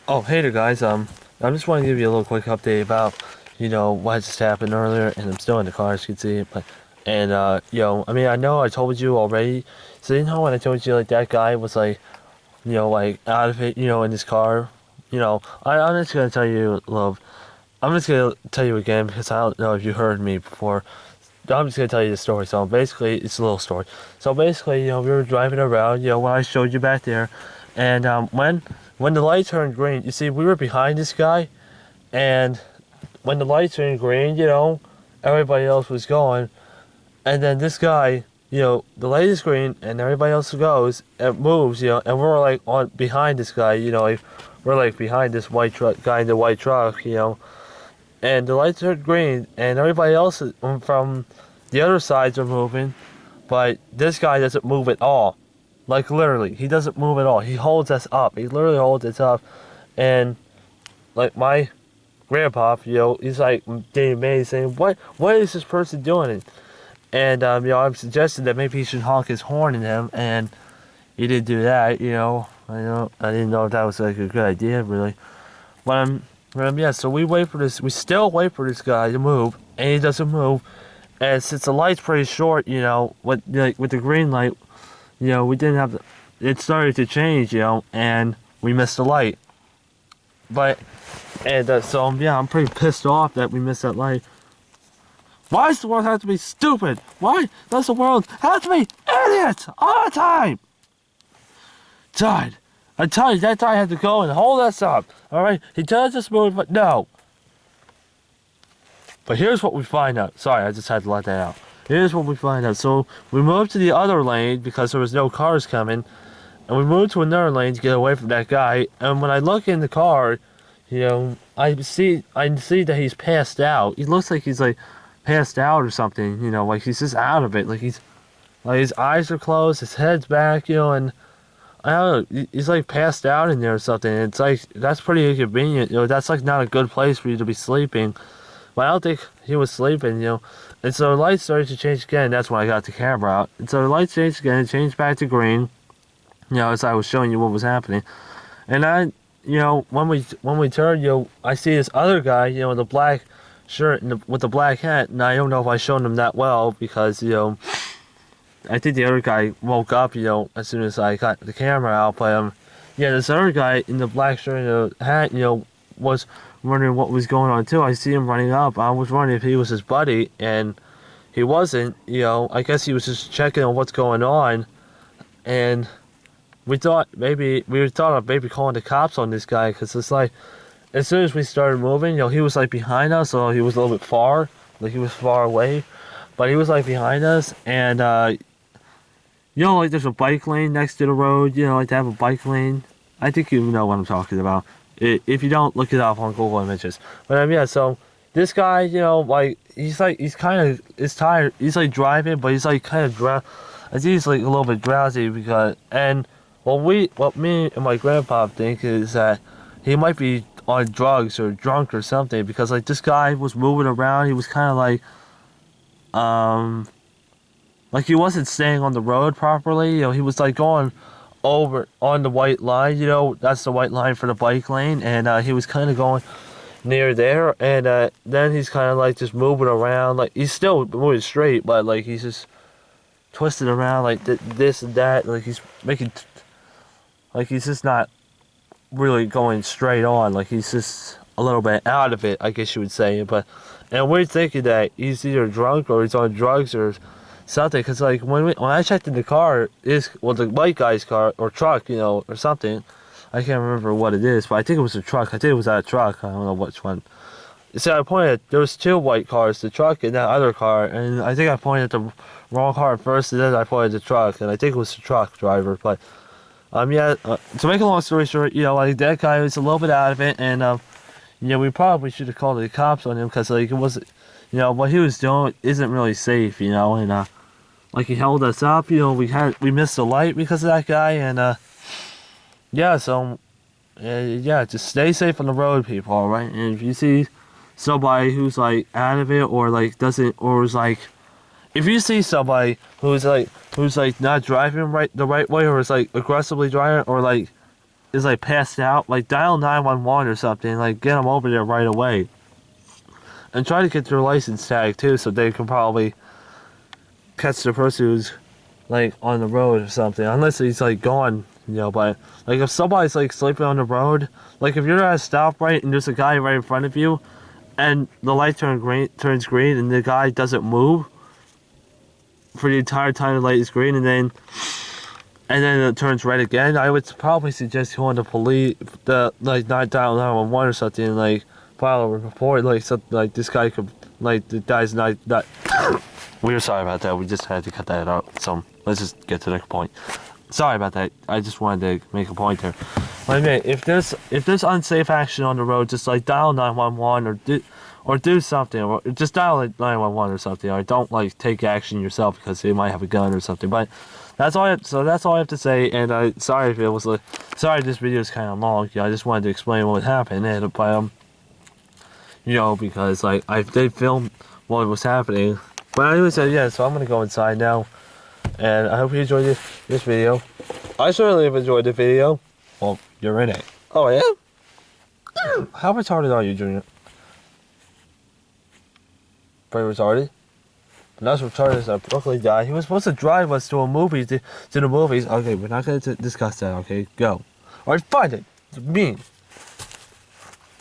Oh, hey there, guys. I just want to give you a little quick update about, what just happened earlier, and I'm still in the car, as you can see. I mean, I know I told you already. So when I told you like that guy was like, like out of it, in his car. I'm just gonna tell you, love. I'm just gonna tell you again because I don't know if you heard me before. I'm just gonna tell you the story. So basically, it's a little story. So basically, we were driving around, when I showed you back there, and when the light turned green, you see, we were behind this guy, and when the light turned green, everybody else was going, and then this guy, the light is green, and everybody else goes, it moves, and we're like on behind this guy, like we're like behind this white truck guy in the white truck, and the lights turned green, and everybody else from the other sides are moving, but this guy doesn't move at all. Like literally, he doesn't move at all. He holds us up. He literally holds us up, and like my grandpa, he's like getting amazed, saying, "What is this person doing?" And I'm suggesting that maybe he should honk his horn at him, and he didn't do that. I didn't know if that was like a good idea, really. Yeah. So we wait for this. We still wait for this guy to move, and he doesn't move. And since the light's pretty short, with the green light, we didn't have the, it started to change, and we missed the light. But, I'm pretty pissed off that we missed that light. Why does the world have to be stupid? Why does the world have to be idiots all the time? God, I tell you, that guy had to go and hold us up, alright? He does this move, but no. But here's what we find out. Sorry, I just had to let that out. Here's what we find out. So we moved to the other lane because there was no cars coming, and we moved to another lane to get away from that guy. And when I look in the car, I see that he's passed out. He looks like he's like passed out or something. Like he's just out of it. Like his eyes are closed, his head's back. And I don't know. He's like passed out in there or something. It's like that's pretty inconvenient. That's like not a good place for you to be sleeping. But I don't think he was sleeping, And so the lights started to change again. That's when I got the camera out. And so the lights changed again. It changed back to green, as I was showing you what was happening. And when we turned, I see this other guy, in the black shirt and with the black hat. And I don't know if I showed him that well because, I think the other guy woke up, as soon as I got the camera out. But, this other guy in the black shirt and the hat, was wondering what was going on too. I see him running up. I was wondering if he was his buddy, and he wasn't. I guess he was just checking on what's going on, and we thought of maybe calling the cops on this guy because it's like as soon as we started moving, he was like behind us, so he was a little bit far, like he was far away, but he was like behind us, and like there's a bike lane next to the road. Like to have a bike lane. I think you know what I'm talking about. If you don't, look it up on Google Images. But so this guy, like he's kind of tired. He's like driving, but he's like kind of I think he's like a little bit drowsy because what me and my grandpa think is that he might be on drugs or drunk or something because like this guy was moving around. He was kind of like he wasn't staying on the road properly. He was like going over on the white line, that's the white line for the bike lane, and he was kind of going near there, and then he's kind of like just moving around, like he's still moving straight, but like he's just twisting around like this and that, like he's making, like he's just not really going straight on, like he's just a little bit out of it, I guess you would say, and we're thinking that he's either drunk or he's on drugs or something, because like when I checked in the car, the white guy's car or truck, or something. I can't remember what it is, but I think it was a truck. I think it was that truck. I don't know which one. So I pointed. There was two white cars, the truck and that other car, and I think I pointed at the wrong car first, and then I pointed at the truck, and I think it was the truck driver. But to make a long story short, like that guy was a little bit out of it, and we probably should have called the cops on him because like it wasn't, what he was doing isn't really safe, and like he held us up, we missed the light because of that guy, and just stay safe on the road, people, alright? And if you see somebody who's like out of it or like doesn't, or is like, if you see somebody who's like not driving the right way, or is like aggressively driving, or like is like passed out, like dial 911 or something. Like get them over there right away, and try to get their license tag too, so they can probably catch the person who's like on the road or something. Unless he's like gone, you know. But like if somebody's like sleeping on the road, like if you're at a stoplight and there's a guy right in front of you, and the light turns green, and the guy doesn't move for the entire time the light is green, and then it turns red again, I would probably suggest calling the police, like 911 or something, like file a report, like something like this guy could, like the guy's not. We're sorry about that. We just had to cut that out. So let's just get to the next point. Sorry about that. I just wanted to make a point there. Like, man, if there's unsafe action on the road, just like dial 911 or do something, or just dial like 911 or something, or don't like take action yourself because they might have a gun or something. But that's all. That's all I have to say. And sorry if it was sorry this video is kind of long. Yeah, I just wanted to explain what happened. And you know, because like I did film what was happening. But anyways, yeah. So I'm gonna go inside now. And I hope you enjoyed this video. I certainly have enjoyed the video. Well, you're in it. Oh, yeah? How retarded are you, Junior? Very retarded? Not as retarded as Brooklyn guy. He was supposed to drive us to a movie, to the movies. Okay, we're not going to discuss that, okay? Go. Alright, fine it. It's mean.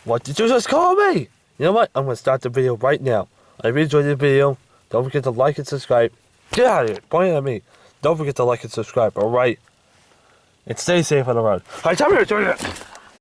What did you just call me? You know what? I'm going to start the video right now. I really enjoyed the video. Don't forget to like and subscribe. Get out of here. Point at me. Don't forget to like and subscribe, alright? And stay safe on the road. Alright, tell me what you're doing.